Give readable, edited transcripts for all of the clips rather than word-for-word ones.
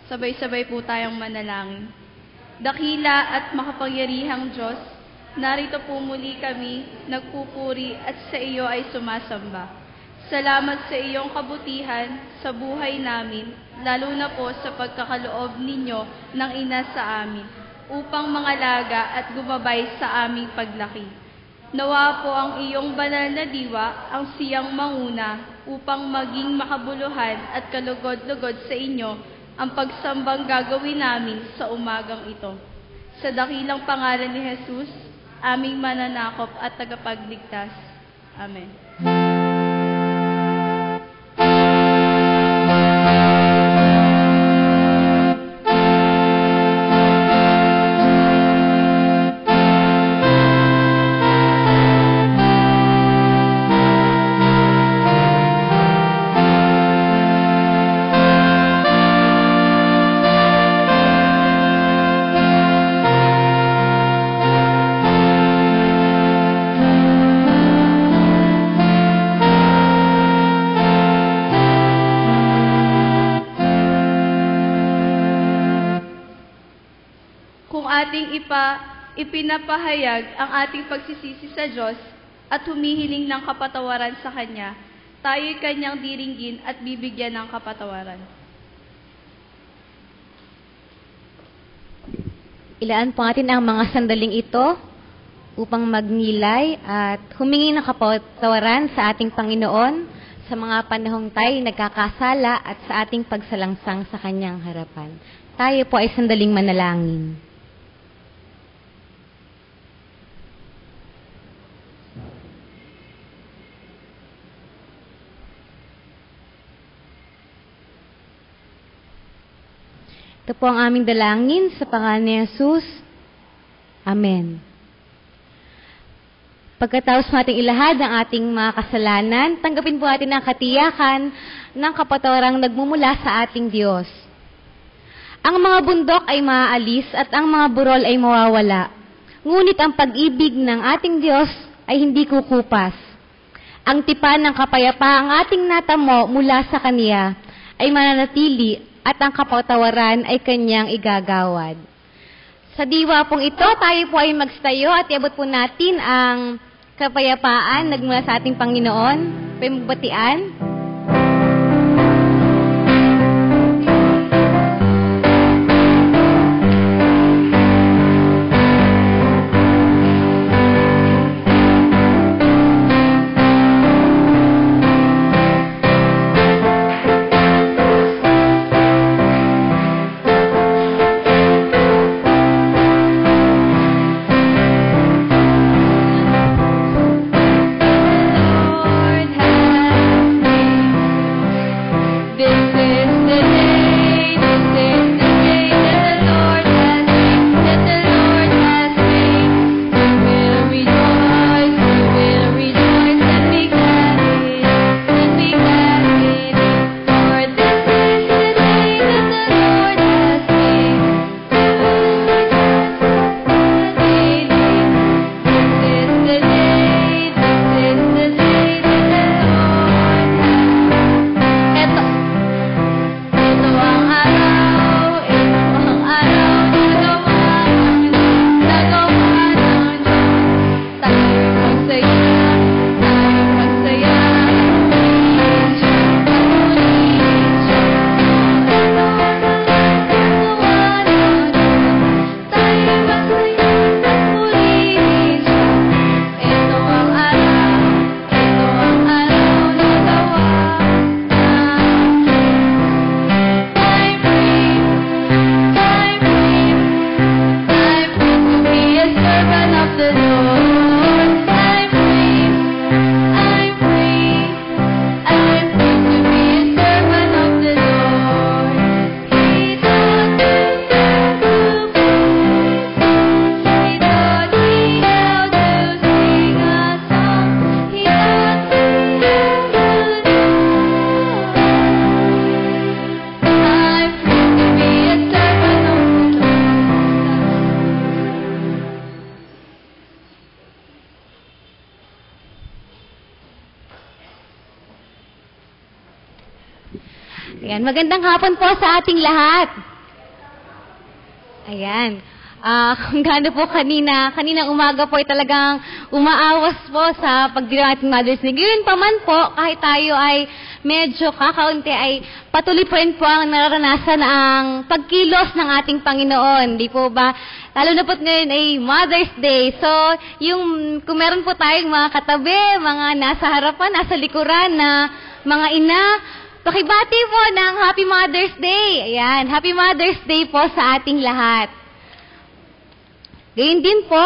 Sabay-sabay po tayong manalangin. Dakila at makapangyarihang Diyos, narito po muli kami, nagpupuri at sa iyo ay sumasamba. Salamat sa iyong kabutihan sa buhay namin, lalo na po sa pagkakaloob ninyo ng ina sa amin, upang mangalaga at gumabay sa aming paglaki. Nawa po ang iyong banal na diwa ang siyang manguna upang maging makabuluhan at kalugod-lugod sa inyo ang pagsambang gagawin namin sa umagang ito. Sa dakilang pangalan ni Jesus, aming mananakop at tagapagligtas. Amen. Ating ipinapahayag ang ating pagsisisi sa Diyos at humihiling ng kapatawaran sa Kanya, tayo'y Kanyang diringgin at bibigyan ng kapatawaran. Ilaan po natin ang mga sandaling ito upang magnilay at humingi ng kapatawaran sa ating Panginoon sa mga panahong tayo nagkakasala at sa ating pagsalangsang sa Kanyang harapan. Tayo po ay sandaling manalangin. Ito po ang aming dalangin sa pangalan ni Jesus. Amen. Pagkatapos nating ilahad ang ating mga kasalanan, tanggapin po natin ang katiyakan ng kapatawarang nagmumula sa ating Diyos. Ang mga bundok ay maaalis at ang mga burol ay mawawala. Ngunit ang pag-ibig ng ating Diyos ay hindi kukupas. Ang tipan ng kapayapaang ating natamo mula sa Kaniya ay mananatili at ang kapatawaran ay Kanyang igagawad. Sa diwa pong ito, tayo po ay magstayo at iabot po natin ang kapayapaan nagmula sa ating Panginoon. Pagbatian. Lord has Ayan, magandang hapon po sa ating lahat. Ayan. Kung gaano po kaninang umaga po ay talagang umaawas po sa pagdiriwang ating Mother's Day. Ngayon pa man po, kahit tayo ay medyo kakaunti, ay patuloy po rin po ang nararanasan ang pagkilos ng ating Panginoon. Di po ba? Lalo na po ngayon ay Mother's Day. So, kung meron po tayong mga katabi, mga nasa harapan, nasa likuran na mga ina, pakibati po ng Happy Mother's Day. Ayan, Happy Mother's Day po sa ating lahat. Gayun din po,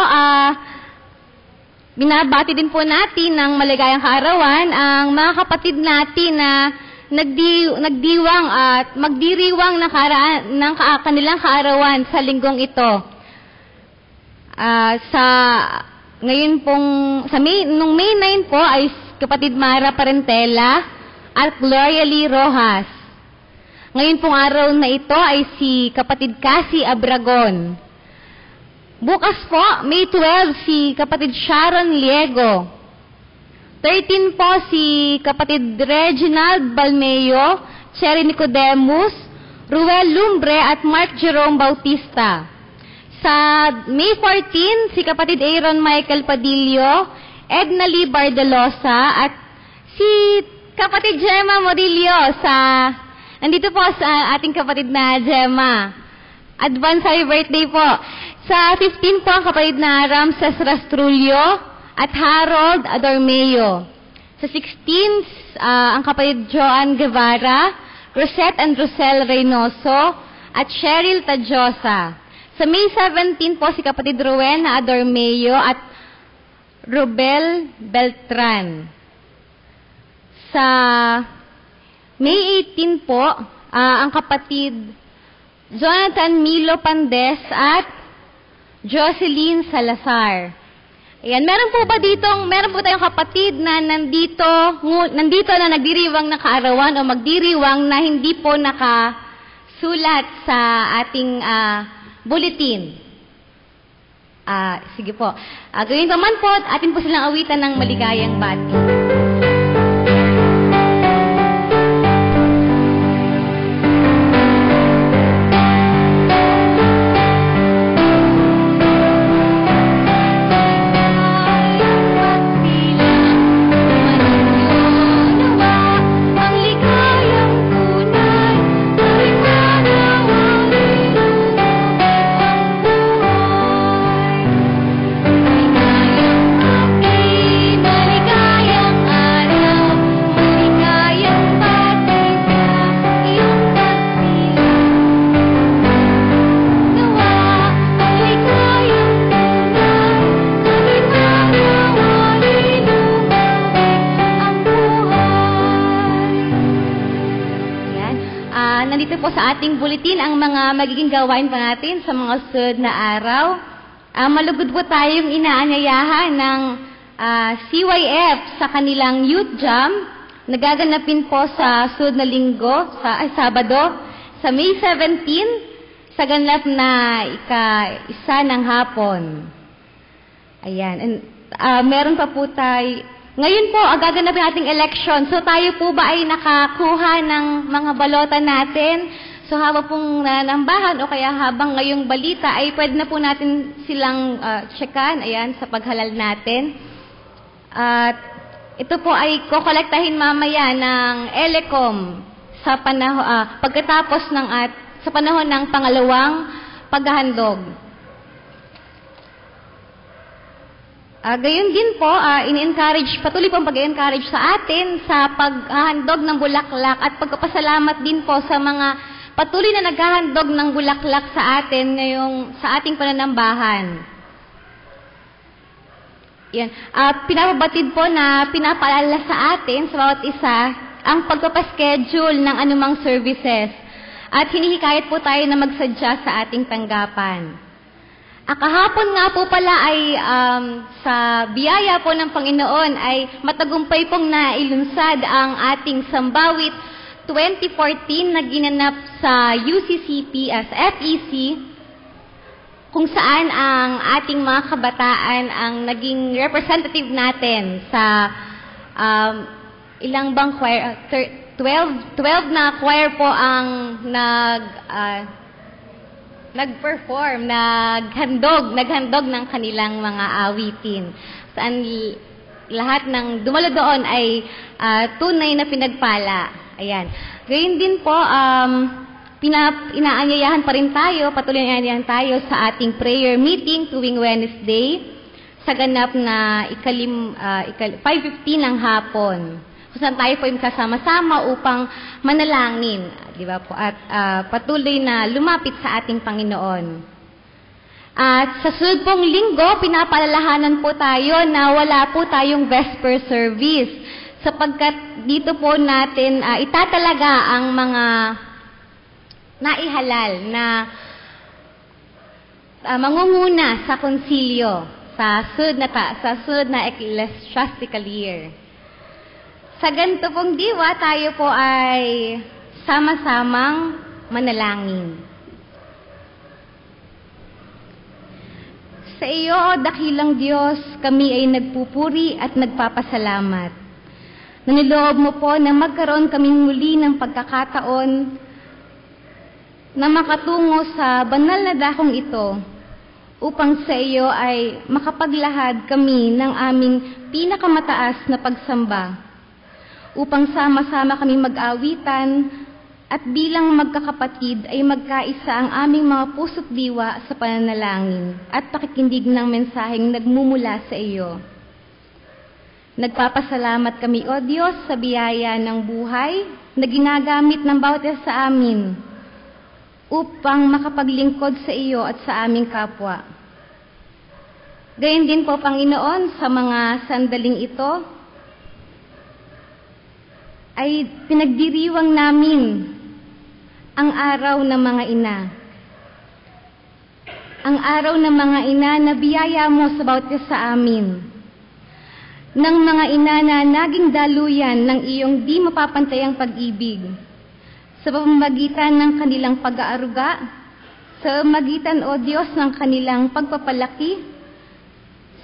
binabati din po natin ng maligayang kaarawan ang mga kapatid natin na nagdiwang at magdiriwang ng kanilang kaarawan sa linggong ito. Nung May 9 po ay kapatid Mara Parentela at Gloria Lee Rojas. Ngayon pong araw na ito ay si kapatid Cassie Abragon. Bukas po, May 12, si kapatid Sharon Liego. 13 po, si kapatid Reginald Balmeo, Cherry Nicodemus, Ruel Lumbre at Mark Jerome Bautista. Sa May 14, si kapatid Aaron Michael Padillo, Edna Lee Bardelosa, at si kapatid Gemma Morillo. Nandito po sa ating kapatid na Gemma. Advance happy birthday po. Sa 15 po ang kapatid na Ramses Rastrullo at Harold Adormeo. Sa 16, ang kapatid Joan Guevara, Rosette and Rosel Reynoso, at Cheryl Tadjosa. Sa May 17 po si kapatid Rowena Adormeo at Robel Beltran. Sa May 18 po, ang kapatid Jonathan Milo Pandes at Jocelyn Salazar. Ayan, meron po tayong kapatid na nandito na nagdiriwang na kaarawan o magdiriwang na hindi po nakasulat sa ating bulletin. Sige po. Gawin pa man po, atin po silang awitan ng maligayang bati. Nandito po sa ating bulletin ang mga magiging gawain pa natin sa mga susunod na araw. Malugod po tayong inaanyayahan ng CYF sa kanilang Youth Jam. Nagaganapin po sa susunod na linggo, Sabado, sa May 17, sa ganap na ika-1 ng hapon. Ayan. Meron pa po tayo. Ngayon po, gaganapin ating election. So tayo po ba ay nakakuha ng mga balota natin? So habang pong nanambahan o kaya habang ngayong balita ay pwede na po natin silang checkan, ayan, sa paghalal natin. At ito po ay kokolektahin mamaya ng Elecom sa pagkatapos sa panahon ng pangalawang paghahandog. Gayon din po, patuloy pong pag-encourage sa atin sa paghahandog ng bulaklak at pagpapasalamat din po sa mga patuloy na naghahandog ng bulaklak sa atin sa ating pananambahan. Yan. Pinapabatid po na pinapaalala sa atin, sa bawat isa, ang pagpapaschedule ng anumang services at hinihikayat po tayo na magsadya sa ating tanggapan. Kahapon nga po pala ay sa biyaya po ng Panginoon ay matagumpay pong nailunsad ang ating Sambawit 2014 na ginanap sa UCCP as FEC, kung saan ang ating mga kabataan ang naging representative natin sa ilang bang choir, 12 na choir po ang nag-perform, naghandog ng kanilang mga awitin. Saan lahat ng dumalo doon ay tunay na pinagpala. Ayan. Gayun din po, inaanyayahan pa rin tayo, patuloy na inaanyayahan tayo sa ating prayer meeting tuwing Wednesday sa ganap na 5:15 ng hapon. Kung saan tayo po yung kasama-sama upang manalangin, di ba po? At patuloy na lumapit sa ating Panginoon. At sa sunod pong linggo, pinapaalalahanan po tayo na wala po tayong Vesper service sapagkat dito po natin itatalaga ang mga naihalal na mangunguna sa konsilyo sa sunod na ecclesiastical year. Sa ganito pong diwa, tayo po ay sama-samang manalangin. Sa iyo, O dakilang Diyos, kami ay nagpupuri at nagpapasalamat. Naniloob mo po na magkaroon kaming muli ng pagkakataon na makatungo sa banal na dakong ito upang sa iyo ay makapaglahad kami ng aming pinakamataas na pagsamba, upang sama-sama kami mag-awitan at bilang magkakapatid ay magkaisa ang aming mga puso't diwa sa pananalangin at pakikindig ng mensaheng nagmumula sa iyo. Nagpapasalamat kami, O Diyos, sa biyaya ng buhay na ginagamit ng bawat isa sa amin upang makapaglingkod sa iyo at sa aming kapwa. Gayon din po, Panginoon, sa mga sandaling ito, ay pinagdiriwang namin ang araw ng mga ina. Ang araw ng mga ina na biyaya mo sa bawat isa sa amin. Ng mga ina na naging daluyan ng iyong di mapapantayang pag-ibig. Sa pamamagitan ng kanilang pag-aaruga, sa magitan, O Diyos, ng kanilang pagpapalaki,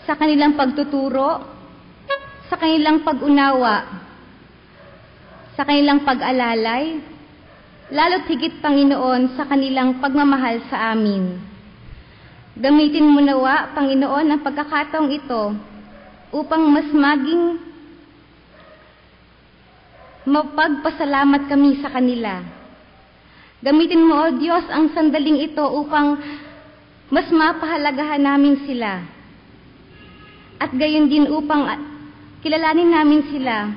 sa kanilang pagtuturo, sa kanilang pag-unawa, sa kanilang pag-alalay, lalo't higit, Panginoon, sa kanilang pagmamahal sa amin. Gamitin mo nawa, Panginoon, ang pagkakataong ito upang mas maging mapagpasalamat kami sa kanila. Gamitin mo, O Diyos, ang sandaling ito upang mas mapahalagahan namin sila. At gayon din upang kilalanin namin sila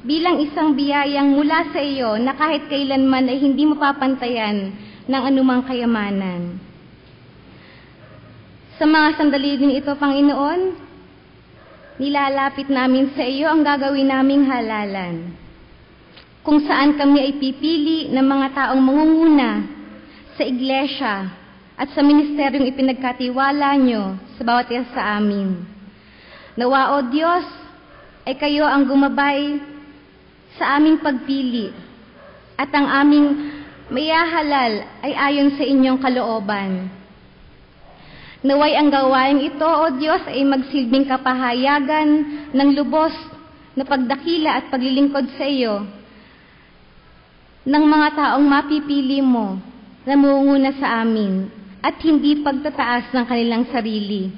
bilang isang biyayang mula sa iyo na kahit kailanman ay hindi mapapantayan ng anumang kayamanan. Sa mga sandali din ito, Panginoon, nilalapit namin sa iyo ang gagawin naming halalan, kung saan kami ay pipili ng mga taong mangunguna sa iglesia at sa ministeryong ipinagkatiwala nyo sa bawat isa sa amin. Nawa, O Diyos, ay kayo ang gumabay sa aming pagpili at ang aming maihahalal ay ayon sa inyong kalooban. Naway ang gawain ito, O Diyos, ay magsilbing kapahayagan ng lubos na pagdakila at paglilingkod sa iyo ng mga taong mapipili mo na munguna sa amin at hindi pagtataas ng kanilang sarili.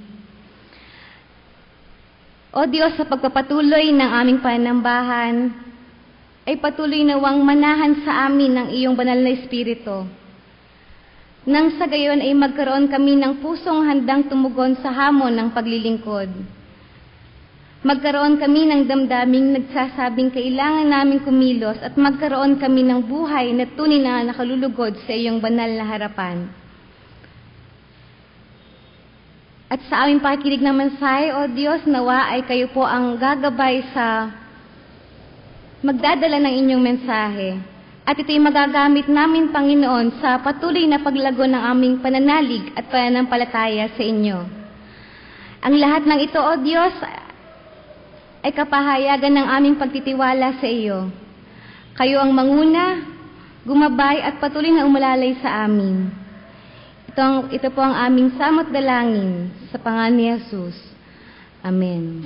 O Diyos, sa pagpapatuloy ng aming panambahan, ay patuloy nawang manahan sa amin ng iyong banal na Espiritu. Nang sa gayon ay magkaroon kami ng pusong handang tumugon sa hamon ng paglilingkod. Magkaroon kami ng damdaming nagsasabing kailangan namin kumilos at magkaroon kami ng buhay na tunay na nakalulugod sa iyong banal na harapan. At sa aming pakikinig ng mensahe, O Diyos, nawa ay kayo po ang gagabay sa magdadala ng inyong mensahe. At ito'y magagamit namin, Panginoon, sa patuloy na paglago ng aming pananalig at pananampalataya sa inyo. Ang lahat ng ito, O Diyos, ay kapahayagan ng aming pagtitiwala sa iyo. Kayo ang manguna, gumabay at patuloy na umalalay sa amin. Ito po ang aming samot dalangin sa pangalan ni Jesus. Amen.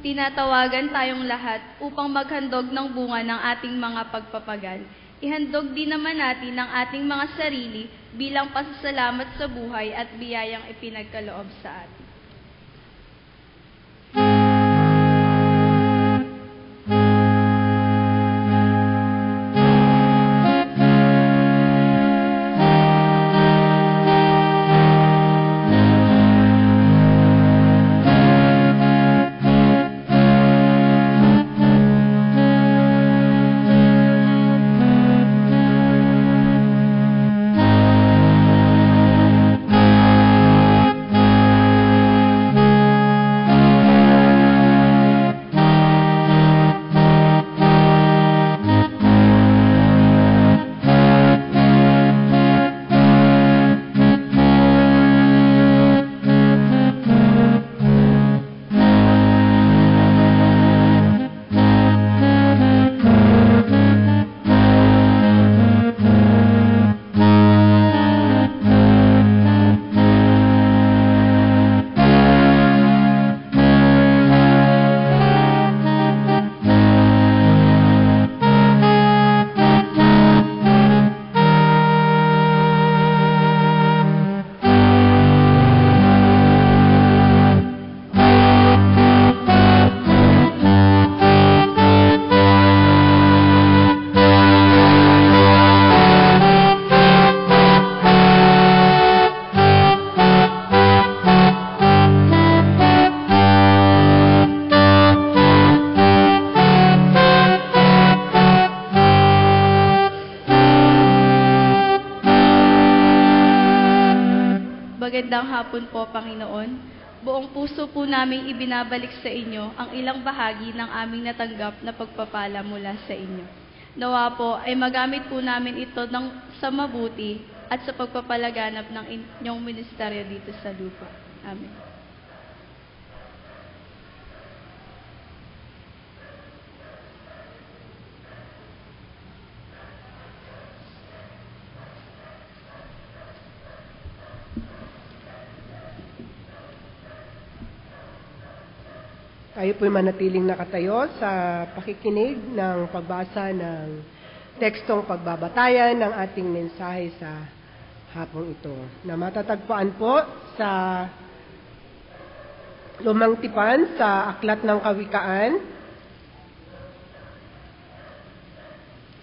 Tinatawagan tayong lahat upang maghandog ng bunga ng ating mga pagpapagal. Ihandog din naman natin ang ating mga sarili bilang pasasalamat sa buhay at biyayang ipinagkaloob sa atin. Magandang hapon po, Panginoon. Buong puso po namin ibinabalik sa inyo ang ilang bahagi ng aming natanggap na pagpapala mula sa inyo. Nawa po ay magamit po namin ito sa mabuti at sa pagpapalaganap ng inyong ministeryo dito sa lupa. Amen. Tayo po'y manatiling nakatayo sa pakikinig ng pagbasa ng tekstong pagbabatayan ng ating mensahe sa hapong ito, na matatagpuan po sa Lumang Tipan sa Aklat ng Kawikaan,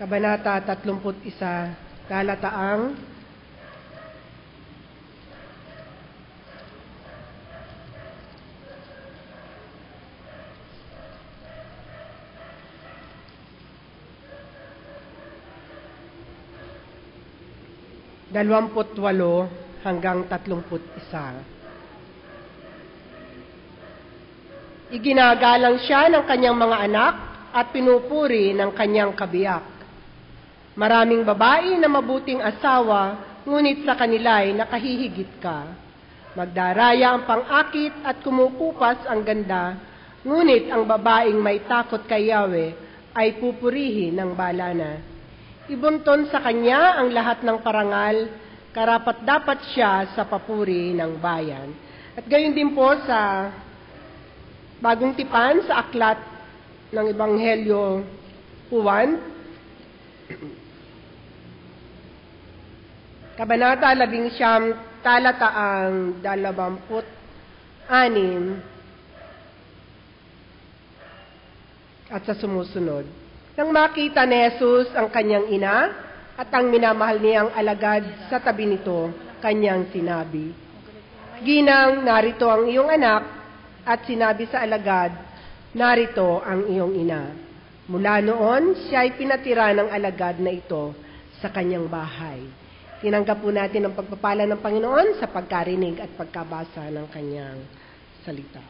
Kabanata 31, talataang 28 hanggang 31. Iginagalang siya ng kanyang mga anak at pinupuri ng kanyang kabiyak. Maraming babae na mabuting asawa, ngunit sa kanila'y nakahihigit ka. Magdaraya ang pang-akit at kumukupas ang ganda, ngunit ang babaeng may takot kay Yahweh ay pupurihin ng balana. Ibunton sa kanya ang lahat ng parangal, karapat-dapat siya sa papuri ng bayan. At gayon din po sa Bagong Tipan, sa Aklat ng Ebanghelyo Juan, Kabanata 11, talataang 26, at sa sumusunod. Nang makita ni Jesus ang kanyang ina at ang minamahal niyang alagad sa tabi nito, kanyang sinabi, "Ginang, narito ang iyong anak," at sinabi sa alagad, "Narito ang iyong ina." Mula noon, siya ay pinatira ng alagad na ito sa kanyang bahay. Tinanggap po natin ang pagpapala ng Panginoon sa pagkarinig at pagkabasa ng kanyang salita.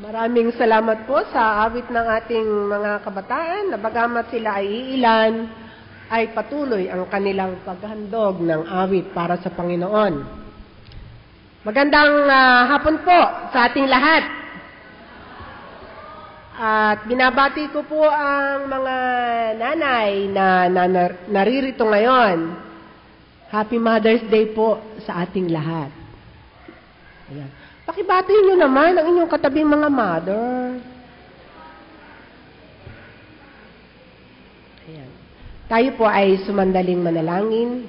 Maraming salamat po sa awit ng ating mga kabataan na bagamat sila ay iilan, ay patuloy ang kanilang paghandog ng awit para sa Panginoon. Magandang hapon po sa ating lahat. At binabati ko po ang mga nanay na naririto ngayon. Happy Mother's Day po sa ating lahat. Ayan. Pakibati nyo naman ang inyong katabing mga mother. Ayan. Tayo po ay sumandaling manalangin.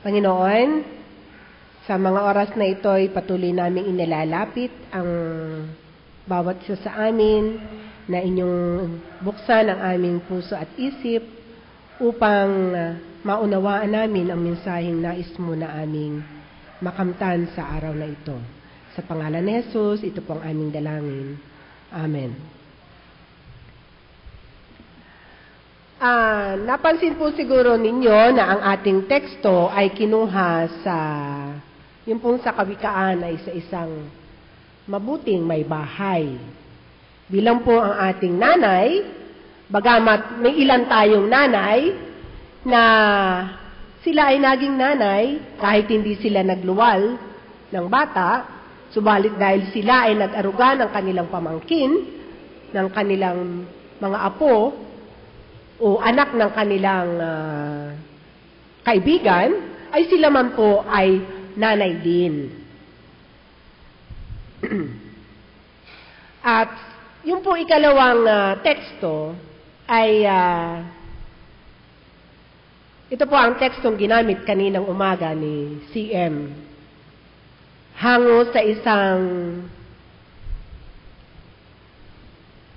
Panginoon, sa mga oras na ito ay patuloy namin inilalapit ang bawat isa sa amin na inyong buksan ang aming puso at isip upang maunawaan namin ang mensaheng nais mo na aming makamtan sa araw na ito. Sa pangalan ni Jesus, ito po ang aming dalangin. Amen. Napansin po siguro ninyo na ang ating teksto ay kinuha sa, yung pong sa kawikaan ay sa isang mabuting may bahay. Bilang po ang ating nanay, bagamat may ilan tayong nanay, na sila ay naging nanay kahit hindi sila nagluwal ng bata, subalit dahil sila ay nag-aruga ng kanilang pamangkin, ng kanilang mga apo, o anak ng kanilang kaibigan, ay sila man po ay nanay din. At yung po ikalawang teksto ay ito po ang tekstong ginamit kaninang umaga ni CM. Hango sa isang,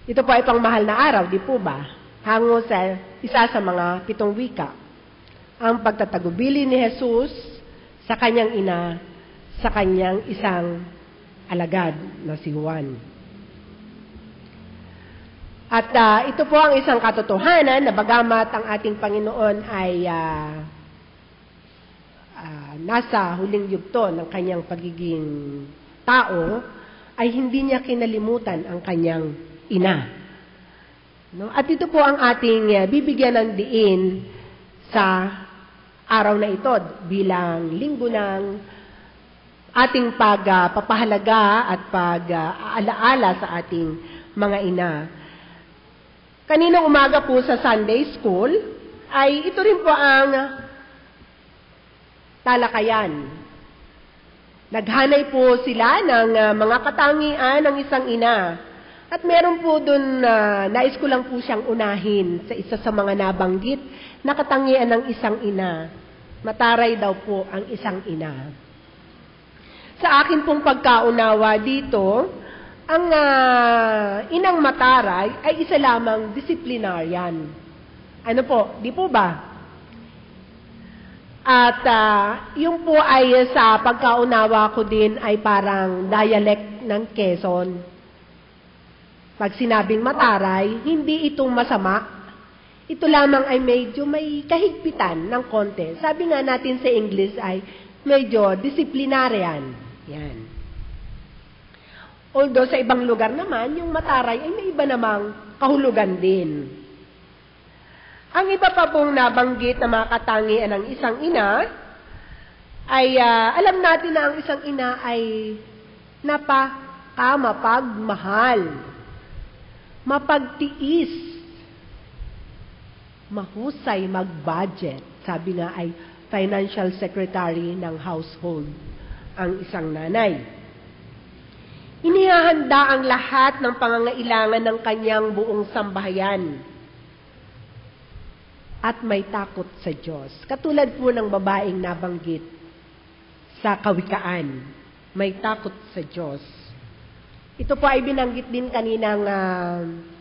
ito po ay pangmahal na araw, di po ba? Hango sa isa sa mga 7 wika. Ang pagtatagubili ni Jesus sa kanyang ina, sa kanyang isang alagad na si Juan. At ito po ang isang katotohanan na bagamat ang ating Panginoon ay nasa huling yugto ng kanyang pagiging tao, ay hindi niya kinalimutan ang kanyang ina. No? At ito po ang ating bibigyan ng diin sa araw na ito bilang linggo ng ating pagpapahalaga at pag-aalaala sa ating mga ina. Kaninang umaga po sa Sunday School, ay ito rin po ang talakayan. Naghanay po sila ng mga katangian ng isang ina. At meron po dun, nais ko lang po siyang unahin sa isa sa mga nabanggit na katangian ng isang ina. Mataray daw po ang isang ina. Sa akin pong pagkaunawa dito, ang inang mataray ay isa lamang disciplinarian. Ano po? Di po ba? At yung po ay sa pagkaunawa ko din ay parang dialect ng Quezon. Pag sinabing mataray, hindi itong masama. Ito lamang ay medyo may kahigpitan ng konti. Sabi nga natin sa English ay medyo disciplinarian. Yan. Although sa ibang lugar naman, yung mataray ay may iba namang kahulugan din. Ang iba pa pong nabanggit na mga katangian ng isang ina, ay alam natin na ang isang ina ay mapagmahal, mapagtiis, mahusay mag-budget. Sabi nga ay financial secretary ng household ang isang nanay. Inihahanda ang lahat ng pangangailangan ng kanyang buong sambahayan. At may takot sa Diyos. Katulad po ng babaeng nabanggit sa kawikaan. May takot sa Diyos. Ito po ay binanggit din kaninang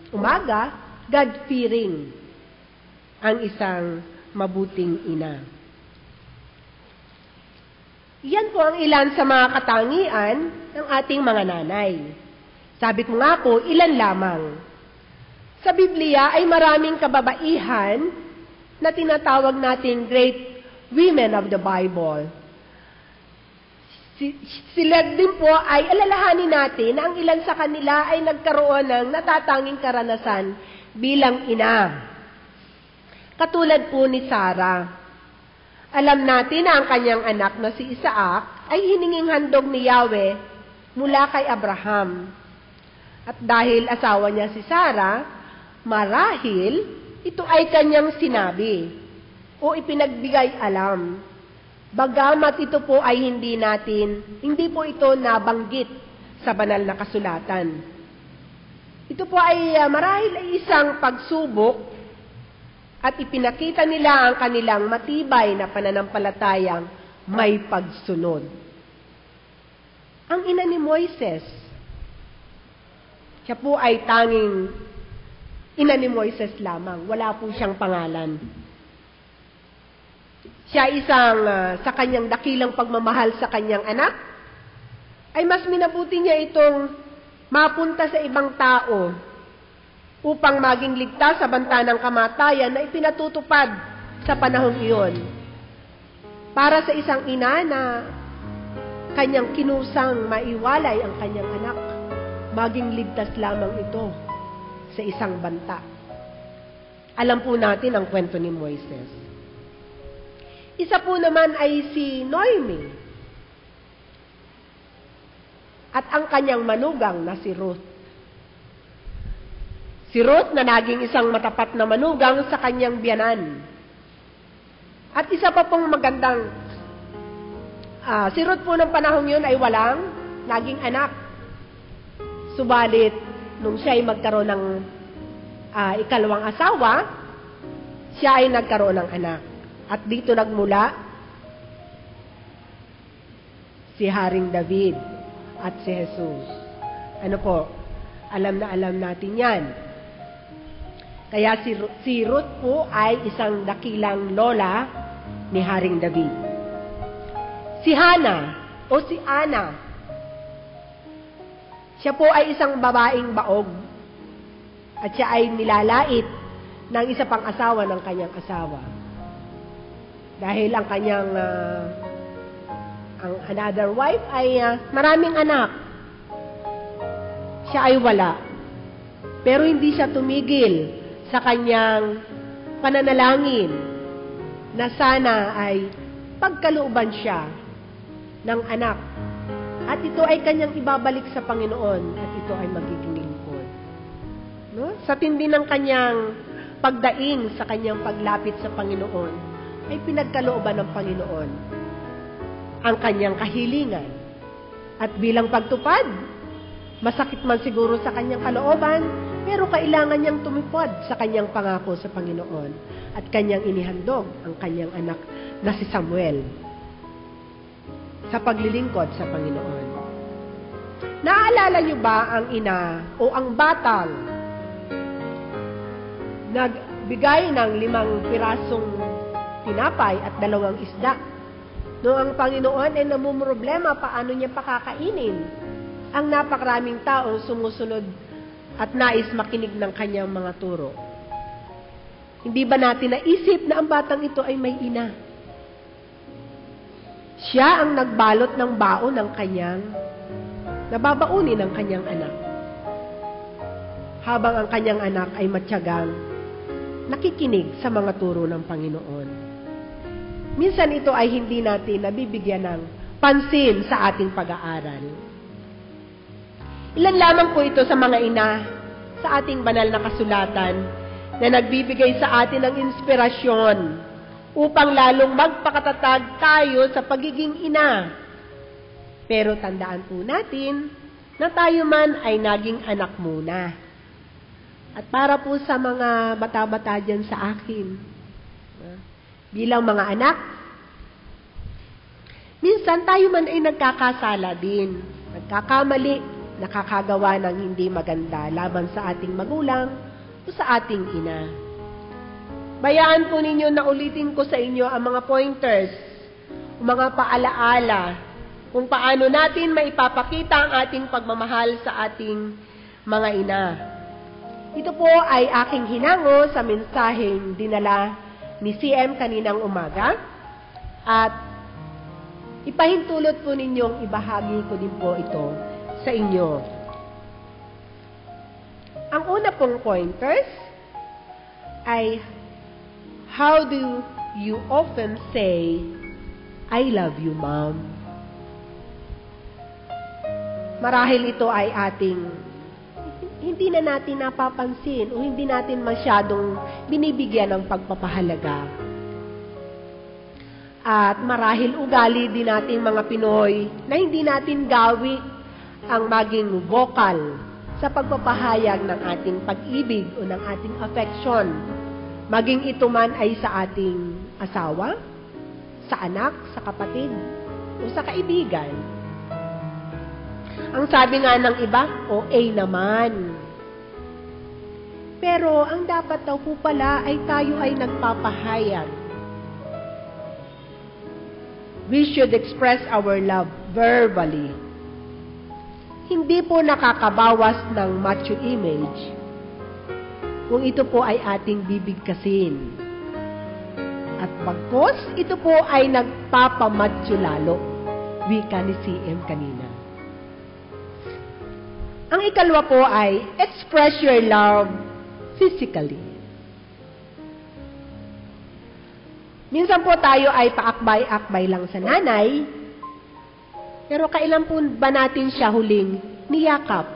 umaga, God-fearing ang isang mabuting ina. Yan po ang ilan sa mga katangian ng ating mga nanay. Sabi ko nga po, ilan lamang. Sa Biblia ay maraming kababaihan na tinatawag nating great women of the Bible. Sila din po ay alalahanin natin na ang ilan sa kanila ay nagkaroon ng natatanging karanasan bilang ina. Katulad po ni Sarah. Alam natin na ang kanyang anak na si Isaac ay hininging handog ni Yahweh mula kay Abraham. At dahil asawa niya si Sarah, marahil ito ay kanyang sinabi o ipinagbigay alam. Bagamat ito po ay hindi po ito nabanggit sa banal na kasulatan. Ito po ay marahil ay isang pagsubok at ipinakita nila ang kanilang matibay na pananampalatayang may pagsunod. Ang ina ni Moises, siya po ay tanging ina ni Moises lamang. Wala po siyang pangalan. Siya isang sa kanyang dakilang pagmamahal sa kanyang anak, ay mas minabuti niya itong mapunta sa ibang tao upang maging ligtas sa banta ng kamatayan na ipinatutupad sa panahong iyon. Para sa isang ina na kanyang kinusang maiwalay ang kanyang anak, maging ligtas lamang ito sa isang banta. Alam po natin ang kwento ni Moises. Isa po naman ay si Noemi at ang kanyang manugang na si Ruth. Si Ruth na naging isang matapat na manugang sa kanyang biyanan. At isa pa pong magandang, si Ruth po ng panahon yun ay walang naging anak. Subalit, nung siya ay magkaroon ng ikalawang asawa, siya ay nagkaroon ng anak. At dito nagmula si Haring David at si Jesus. Ano po? Alam na alam natin yan. Kaya si Ruth po ay isang dakilang lola ni Haring David. Si Hana o si Ana, siya po ay isang babaeng baog at siya ay nilalait ng isa pang asawa ng kanyang asawa. Dahil ang kanyang ang another wife ay maraming anak. Siya ay wala. Pero hindi siya tumigil sa kanyang pananalangin na sana ay pagkalooban siya ng anak. At ito ay kanyang ibabalik sa Panginoon at ito ay magiging lingkod. No? Sa tindi ng kanyang pagdaing sa kanyang paglapit sa Panginoon, ay pinagkalooban ng Panginoon ang kanyang kahilingan. At bilang pagtupad, masakit man siguro sa kanyang kalooban, pero kailangan niyang tumupad sa kanyang pangako sa Panginoon at kanyang inihandog ang kanyang anak na si Samuel sa paglilingkod sa Panginoon. Naalala niyo ba ang ina o ang batang nagbigay ng 5 pirasong tinapay at 2 isda? Noong ang Panginoon ay namumroblema paano niya pakakainin ang napakaraming taong sumusunod at nais makinig ng kanyang mga turo. Hindi ba natin naisip na ang batang ito ay may ina? Siya ang nagbalot ng baon ng kanyang nababaunin ng kanyang anak. Habang ang kanyang anak ay matyagang nakikinig sa mga turo ng Panginoon. Minsan ito ay hindi natin nabibigyan ng pansin sa ating pag-aaral. Ilan lamang po ito sa mga ina sa ating banal na kasulatan na nagbibigay sa atin ng inspirasyon upang lalong magpakatatag tayo sa pagiging ina. Pero tandaan po natin na tayo man ay naging anak muna. At para po sa mga bata-bata dyan sa akin, bilang mga anak, minsan tayo man ay nagkakasala din, nagkakamali, nakakagawa ng hindi maganda laban sa ating magulang o sa ating ina. Bayaan po ninyo na ulitin ko sa inyo ang mga pointers, mga paalaala, kung paano natin maipapakita ang ating pagmamahal sa ating mga ina. Ito po ay aking hinango sa mensaheng dinala ni CM kaninang umaga. At ipahintulot po ninyong ibahagi ko din po ito sa inyo. Ang una pong pointers ay, how do you often say, I love you, Mom? Marahil ito ay hindi na natin napapansin o hindi natin masyadong binibigyan ng pagpapahalaga. At marahil ugali din natin mga Pinoy na hindi natin gawi ang maging vocal sa pagpapahayag ng ating pag-ibig o ng ating affection. Maging ito man ay sa ating asawa, sa anak, sa kapatid, o sa kaibigan. Ang sabi nga ng iba, OA naman. Pero ang dapat daw po pala ay tayo ay nagpapahayag. We should express our love verbally. Hindi po nakakabawas ng macho image kung ito po ay ating bibigkasin. At pagkos, ito po ay nagpapamacho lalo. Wika ni CM kanina. Ang ikalwa po ay, express your love physically. Minsan po tayo ay paakbay-akbay lang sa nanay, pero kailan po ba natin siya huling niyakap?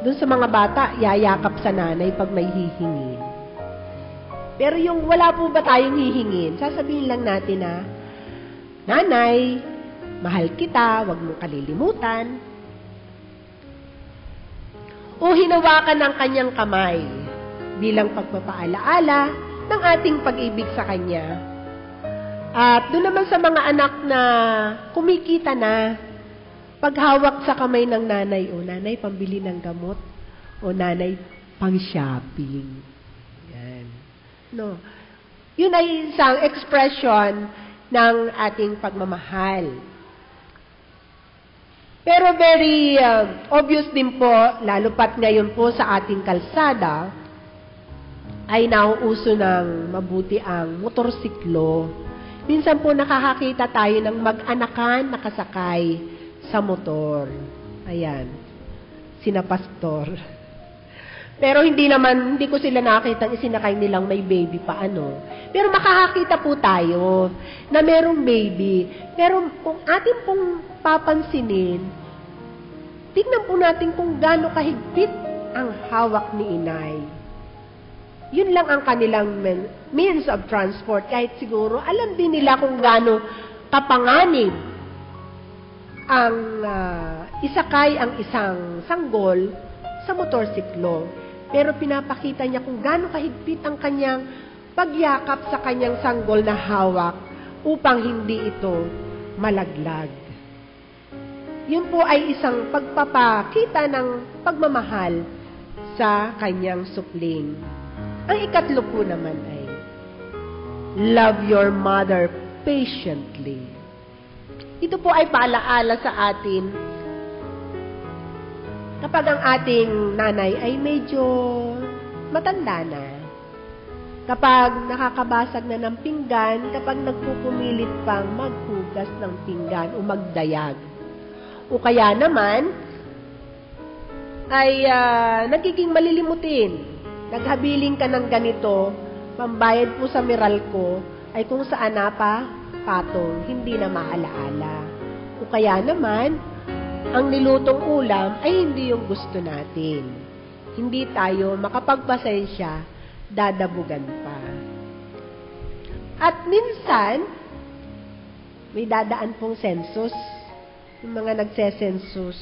Doon sa mga bata, yayakap sa nanay pag may hihingin. Pero yung wala po ba tayong hihingin, sasabihin lang natin na, Nanay, mahal kita, wag mong kalilimutan. O hinawakan ng kanyang kamay bilang pagpapaalaala ng ating pag-ibig sa kanya. At doon naman sa mga anak na kumikita na, paghawak sa kamay ng nanay, o nanay, pambili ng gamot, o nanay, pang-shopping. Yan. No. Yun ay isang expression ng ating pagmamahal. Pero very obvious din po, lalo pat ngayon po sa ating kalsada, ay nauuso ng mabuti ang motorsiklo. Minsan po nakakakita tayo ng mag-anakan nakasakay sa motor. Ayan, sina pastor. Pero hindi ko sila nakakita isinakay nilang may baby pa ano. Pero makakakita po tayo na merong baby. Pero kung atin pong papansinin, tignan po natin kung gaano kahigpit ang hawak ni inay. Yun lang ang kanilang means of transport. Kahit siguro, alam din nila kung gaano kapanganib ang isakay ang isang sanggol sa motorsiklo. Pero pinapakita niya kung gaano kahigpit ang kanyang pagyakap sa kanyang sanggol na hawak upang hindi ito malaglag. Yun po ay isang pagpapakita ng pagmamahal sa kanyang supling. Ang ikatlo po naman ay, love your mother patiently. Ito po ay paalaala sa atin kapag ang ating nanay ay medyo matanda na. Kapag nakakabasag na ng pinggan, kapag nagpupumilit pang maghugas ng pinggan o magdayag. O kaya naman, ay nagiging malilimutin. Naghabiling ka ng ganito, pambayad po sa Meralco, ay kung saan na pa, patong, hindi na maalaala. O kaya naman, ang nilutong ulam ay hindi yung gusto natin. Hindi tayo makapagpasensya, dadabugan pa. At minsan, may dadaan pong census, yung mga nagsesensus.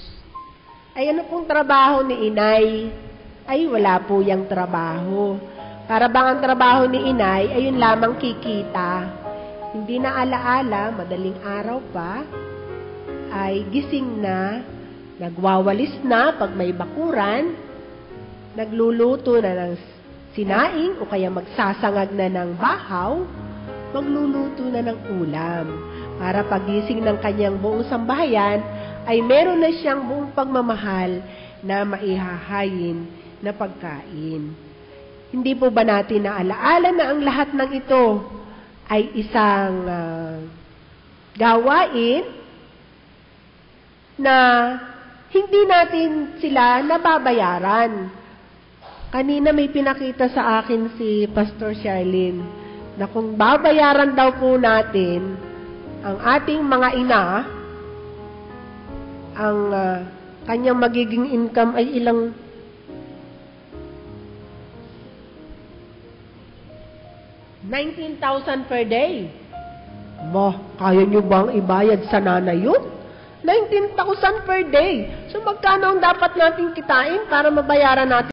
Ay ano pong trabaho ni inay? Ay wala po yung trabaho. Para bang ang trabaho ni inay ay yun lamang kikita. Hindi na alaala, madaling araw pa, ay gising na, nagwawalis na pag may bakuran, nagluluto na ng sinaing o kaya magsasangag na ng bahaw, magluluto na ng ulam. Para pagising ng kanyang buong sambahayan, ay meron na siyang buong pagmamahal na maihahayin na pagkain. Hindi po ba natin naalaala na ang lahat ng ito ay isang gawain na hindi natin sila nababayaran. Kanina may pinakita sa akin si Pastor Charlene na kung babayaran daw po natin ang ating mga ina, ang kanyang magiging income ay ilang 19,000 per day. Kaya nyo bang ibayad sa nanay yun? 19,000 per day. So magkano ang dapat natin kitain para mabayaran natin